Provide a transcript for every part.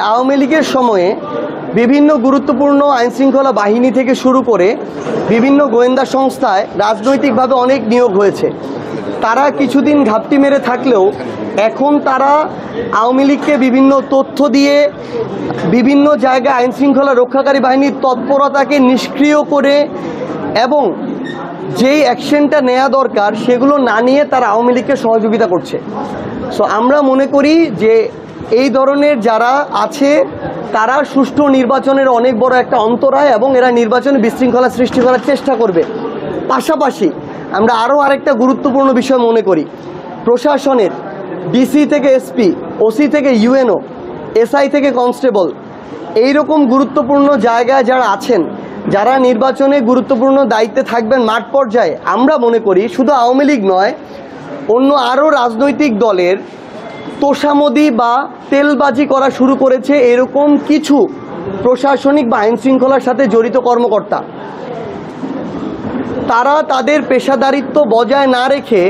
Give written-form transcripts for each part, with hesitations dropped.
আওয়ামী লীগের সময়ে বিভিন্ন গুরুত্বপূর্ণ আইনশৃঙ্খলা বাহিনী থেকে শুরু করে বিভিন্ন গোয়েন্দা সংস্থায় রাজনৈতিকভাবে অনেক নিয়োগ হয়েছে। তারা কিছুদিন ঘাপটি মেরে থাকলেও এখন তারা আওয়ামী লীগকে বিভিন্ন তথ্য দিয়ে বিভিন্ন জায়গায় আইনশৃঙ্খলা রক্ষাকারী বাহিনীর তৎপরতাকে নিষ্ক্রিয় করে এবং যেই অ্যাকশনটা নেওয়া দরকার সেগুলো না নিয়ে তারা আওয়ামী লীগকে সহযোগিতা করছে। সো আমরা মনে করি যে এই ধরনের যারা আছে তারা সুষ্ঠু নির্বাচনের অনেক বড় একটা অন্তরায় এবং এরা নির্বাচনে বিশৃঙ্খলা সৃষ্টি করার চেষ্টা করবে। পাশাপাশি আমরা আরও আরেকটা গুরুত্বপূর্ণ বিষয় মনে করি, প্রশাসনের ডিসি থেকে এসপি, ওসি থেকে ইউএনও, এসআই থেকে কনস্টেবল, এইরকম গুরুত্বপূর্ণ জায়গায় যারা আছেন, যারা নির্বাচনে গুরুত্বপূর্ণ দায়িত্বে থাকবেন মাঠ পর্যায়ে, আমরা মনে করি শুধু আওয়ামী লীগ নয়, অন্য আরও রাজনৈতিক দলের তোষামদি বা তেলবাজি করা শুরু করেছে এরকম কিছু প্রশাসনিক বা আইনশৃঙ্খলার সাথে জড়িত কর্মকর্তা, তারা তাদের পেশাদারিত্ব বজায় না রেখে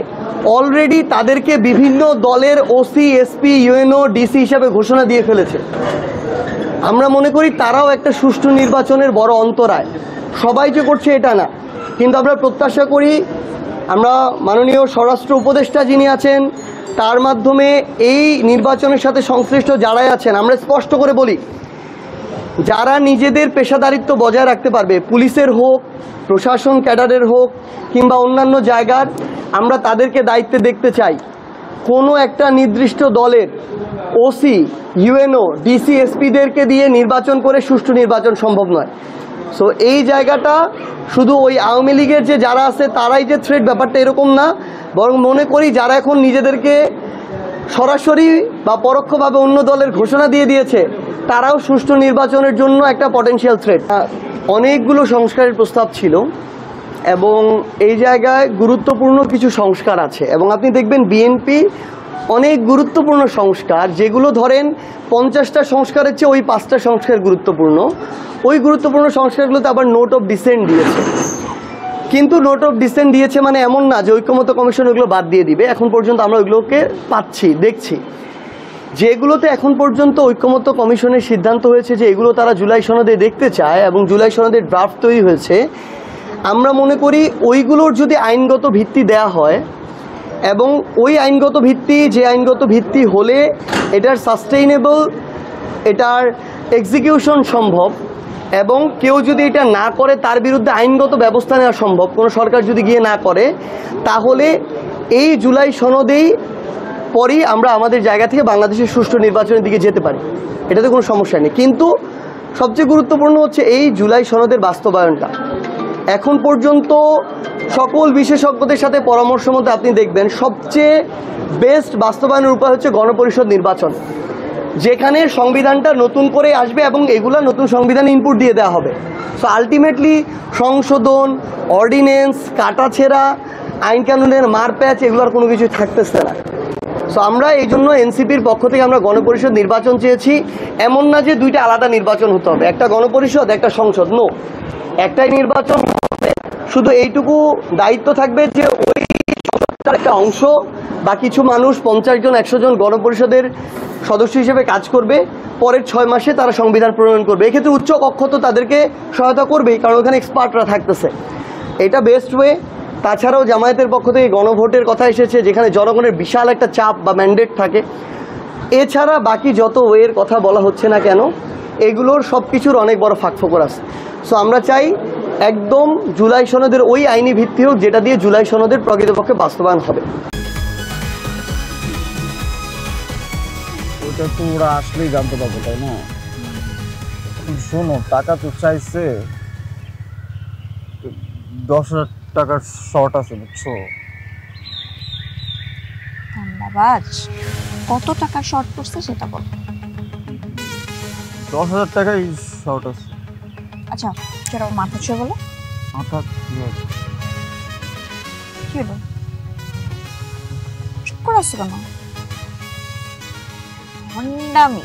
অলরেডি তাদেরকে বিভিন্ন দলের ওসি, এসপি, ইউএনও, ডিসি হিসাবে ঘোষণা দিয়ে ফেলেছে। আমরা মনে করি তারাও একটা সুষ্ঠু নির্বাচনের বড় অন্তরায়। সবাই যে করছে এটা না, কিন্তু আমরা প্রত্যাশা করি আমরা মাননীয় স্বরাষ্ট্র উপদেষ্টা যিনি আছেন তার মাধ্যমে এই নির্বাচনের সাথে সংশ্লিষ্ট যারাই আছেন, আমরা স্পষ্ট করে বলি, যারা নিজেদের পেশাদারিত্ব বজায় রাখতে পারবে, পুলিশের হোক, প্রশাসন ক্যাডারের হোক কিংবা অন্যান্য জায়গার, আমরা তাদেরকে দায়িত্বে দেখতে চাই। কোনো একটা নির্দিষ্ট দলের ওসি, ইউএনও, ডিসি, এসপিদেরকে দিয়ে নির্বাচন করে সুষ্ঠু নির্বাচন সম্ভব নয়। সো এই জায়গাটা শুধু ওই আওয়ামী লীগের যে যারা আছে তারাই যে থ্রেট, ব্যাপারটা এরকম না, বরং মনে করি যারা এখন নিজেদেরকে সরাসরি বা পরোক্ষভাবে অন্য দলের ঘোষণা দিয়ে দিয়েছে তারাও সুষ্ঠু নির্বাচনের জন্য একটা পটেনশিয়াল থ্রেট। অনেকগুলো সংস্কারের প্রস্তাব ছিল এবং এই জায়গায় গুরুত্বপূর্ণ কিছু সংস্কার আছে এবং আপনি দেখবেন বিএনপি অনেক গুরুত্বপূর্ণ সংস্কার, যেগুলো ধরেন 50টা সংস্কারের চেয়ে ওই 5টা সংস্কার গুরুত্বপূর্ণ, ওই গুরুত্বপূর্ণ সংস্কারগুলোতে আবার নোট অফ ডিসেন্ট দিয়েছে। কিন্তু নোট অফ ডিসেন্ট দিয়েছে মানে এমন না যে ঐক্যমত্য কমিশন ওইগুলো বাদ দিয়ে দিবে। এখন পর্যন্ত আমরা ওইগুলোকে পাচ্ছি, দেখছি। যেগুলোতে এখন পর্যন্ত ঐক্যমত্য কমিশনের সিদ্ধান্ত হয়েছে যে এগুলো তারা জুলাই সনদে দেখতে চায় এবং জুলাই সনদের ড্রাফট তৈরি হয়েছে, আমরা মনে করি ওইগুলোর যদি আইনগত ভিত্তি দেয়া হয় এবং ওই আইনগত ভিত্তি, যে আইনগত ভিত্তি হলে এটার সাস্টেইনেবল, এটার এক্সিকিউশন সম্ভব এবং কেউ যদি এটা না করে তার বিরুদ্ধে আইনগত ব্যবস্থা নেওয়া সম্ভব, কোনো সরকার যদি গিয়ে না করে, তাহলে এই জুলাই সনদেই পরই আমরা আমাদের জায়গা থেকে বাংলাদেশের সুষ্ঠু নির্বাচনের দিকে যেতে পারি, এটাতে কোনো সমস্যা নেই। কিন্তু সবচেয়ে গুরুত্বপূর্ণ হচ্ছে এই জুলাই সনদের বাস্তবায়নটা। এখন পর্যন্ত সকল বিশেষজ্ঞদের সাথে পরামর্শ মধ্যে আপনি দেখবেন সবচেয়ে বেস্ট বাস্তবায়নের উপায় হচ্ছে গণপরিষদ নির্বাচন, যেখানে সংবিধানটা নতুন করে আসবে এবং এগুলা নতুন সংবিধানে ইনপুট দিয়ে দেওয়া হবে। সো আলটিমেটলি সংশোধন, অর্ডিন্যান্স, কাটাছেঁড়া, আইন কানুনের মারপ্যাচ, এগুলোর কোনো কিছু থাকতেছে না। সো আমরা এই জন্য এনসিপির পক্ষ থেকে আমরা গণপরিষদ নির্বাচন চেয়েছি। এমন না যে দুইটা আলাদা নির্বাচন হতে হবে, একটা গণপরিষদ একটা সংসদ, নো, একটাই নির্বাচন হবে। শুধু এইটুকু দায়িত্ব থাকবে যে ওই সংসদের একটা অংশ বা কিছু মানুষ 50 জন 100 জন গণপরিষদের সদস্য হিসেবে কাজ করবে, পরের 6 মাসে তারা সংবিধান প্রণয়ন করবে। এক্ষেত্রে উচ্চ কক্ষ তো তাদেরকে সহায়তা করবেই, কারণ ওখানে এক্সপার্টরা থাকতেছে। এটা বেস্ট ওয়ে। তাছাড়াও জামায়াতের পক্ষ থেকে গণভোটের কথা এসেছে, যেখানে জনগণের বিশাল একটা চাপ বা ম্যান্ডেট থাকে। এছাড়া বাকি যত ওয়ের কথা বলা হচ্ছে না কেন, এগুলোর সব কিছুর অনেক বড় ফাঁকফোকর আছে। সো আমরা চাই একদম জুলাই সনদের ওই আইনি ভিত্তি হোক যেটা দিয়ে জুলাই সনদের প্রকৃতপক্ষে বাস্তবায়ন হবে। ওটা তো ওরা আসলেই জানতে পারবো, তাই না? শোনো, টাকা তো চাইছে, 10,000 টাকার শর্ট আছে, বুঝছো? ধন্যবাদ। কত টাকা শর্ট পড়ছে সেটা বল। 10,000 টাকাই শর্ট আছে। আচ্ছা, সেটা মাথা ছুঁয়ে বলো। মাথা কি হলো? চুপ করে আসছো কেন? হন্ডামি,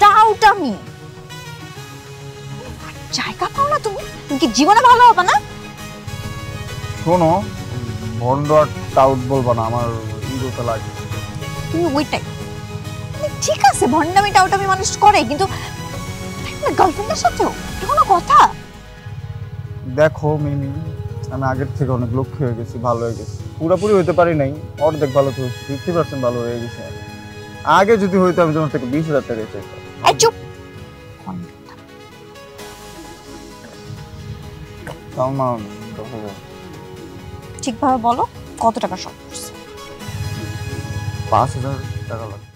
টাউটামি, জায়গা পাও না তুমি? তুমি কি জীবনে ভালো হবে না? শোনো, ভন্ড আর টাউট বলবা না, আমার ইগোটা লাগে। তুমি ওইটাই ঠিক আছে ভন্ডামি টাউটামি মানুষ করে, কিন্তু গার্লফ্রেন্ডের সাথেও এটা কোনো কথা? দেখো মিমি, আমি আগের থেকে অনেক লক্ষ্য হয়ে গেছি, ভালো হয়ে গেছি। পুরোপুরি হইতে পারি নাই, অর্ধেক ভালো তো 50% ভালো হয়ে গেছে। আগে যদি হইতো আমি তোমার থেকে 20,000 টাকা চাইতাম। এই চুপ। তাও না, ঠিকভাবে বলো কত টাকা শর্ট পড়ছে? 5,000 টাকা লাগবে।